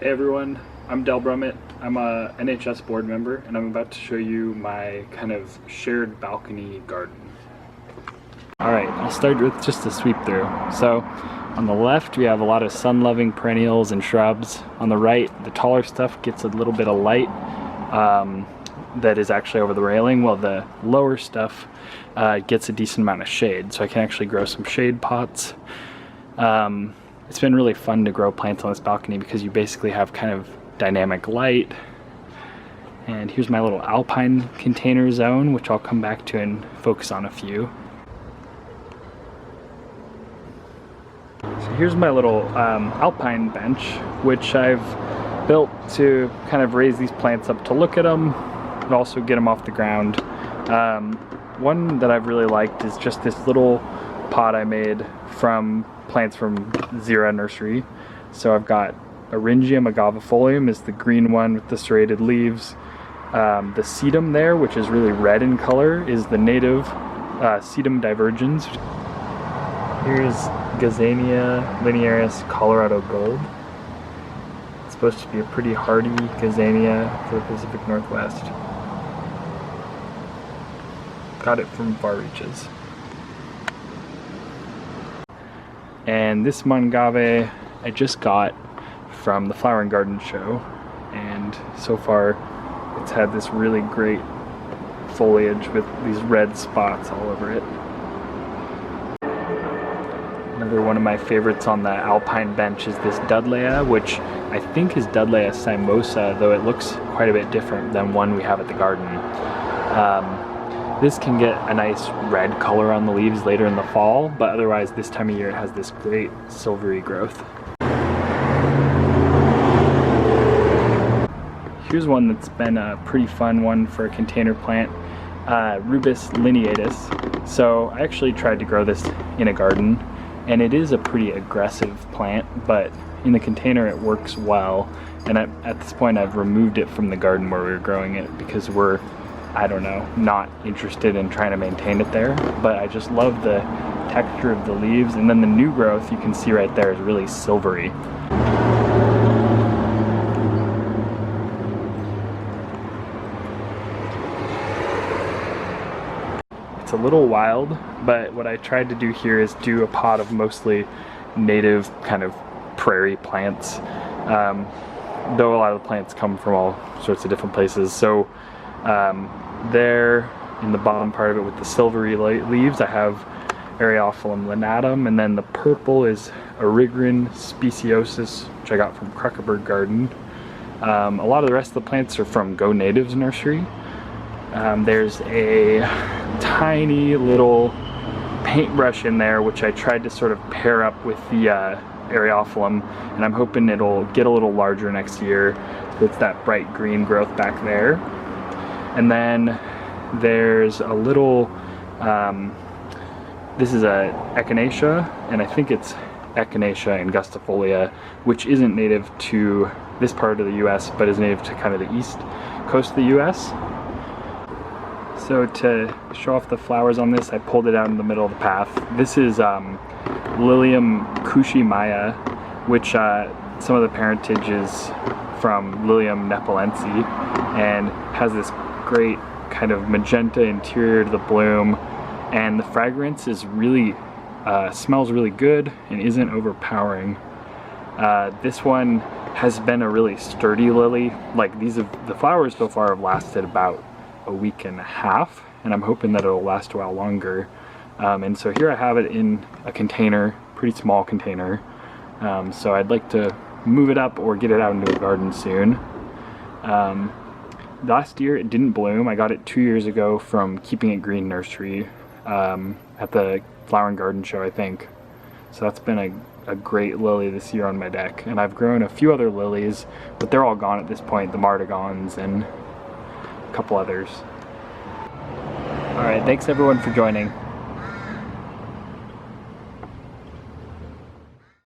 Hey everyone, I'm Brummet. I'm a NHS board member and I'm about to show you my kind of shared balcony garden. Alright, I'll start with just a sweep through. So on the left we have a lot of sun-loving perennials and shrubs. On the right, the taller stuff gets a little bit of light that is actually over the railing, while the lower stuff gets a decent amount of shade. So I can actually grow some shade pots. It's been really fun to grow plants on this balcony because you basically have kind of dynamic light. And here's my little alpine container zone, which I'll come back to and focus on a few. So here's my little alpine bench, which I've built to kind of raise these plants up to look at them, but also get them off the ground. One that I've really liked is just this little pot I made from plants from Zira nursery. So I've got Eryngium agavifolium is the green one with the serrated leaves. The sedum there, which is really red in color, is the native sedum divergens. Here's Gazania linearis Colorado Gold. It's supposed to be a pretty hardy Gazania for the Pacific Northwest. Got it from far reaches. And this Mangave I just got from the Flower and Garden show, and so far it's had this really great foliage with these red spots all over it. Another one of my favorites on the alpine bench is this Dudleya, which I think is Dudleya cymosa, though it looks quite a bit different than one we have at the garden. This can get a nice red color on the leaves later in the fall, but otherwise this time of year it has this great silvery growth. Here's one that's been a pretty fun one for a container plant, Rubus lineatus. So I actually tried to grow this in a garden, and it is a pretty aggressive plant, but in the container it works well. And at this point I've removed it from the garden where we were growing it because we're, I don't know, not interested in trying to maintain it there. But I just love the texture of the leaves, and then the new growth you can see right there is really silvery. It's a little wild, but what I tried to do here is do a pot of mostly native kind of prairie plants, though a lot of the plants come from all sorts of different places. So there in the bottom part of it with the silvery light leaves I have Agavifolium linatum, and then the purple is Eryngium speciosus, which I got from Kruckeberg Garden. A lot of the rest of the plants are from Go Natives Nursery. There's a tiny little paintbrush in there which I tried to sort of pair up with the Agavifolium, and I'm hoping it'll get a little larger next year. So it's that bright green growth back there. And then there's a little, this is a Echinacea, and I think it's Echinacea angustifolia, which isn't native to this part of the US, but is native to kind of the east coast of the US. So to show off the flowers on this, I pulled it out in the middle of the path. This is Lilium Kushi Maya, which some of the parentage is from Lilium nepalense, and has this great kind of magenta interior to the bloom, and the fragrance is really smells really good and isn't overpowering. This one has been a really sturdy lily. Like the flowers so far have lasted about a week and a half, and I'm hoping that it'll last a while longer. And so here I have it in a container, pretty small container. So I'd like to move it up or get it out into a garden soon. Last year it didn't bloom. I got it 2 years ago from Keeping It Green Nursery at the Flower and Garden show, I think. So that's been a great lily this year on my deck. And I've grown a few other lilies, but they're all gone at this point, the Martigons and a couple others. Alright, thanks everyone for joining.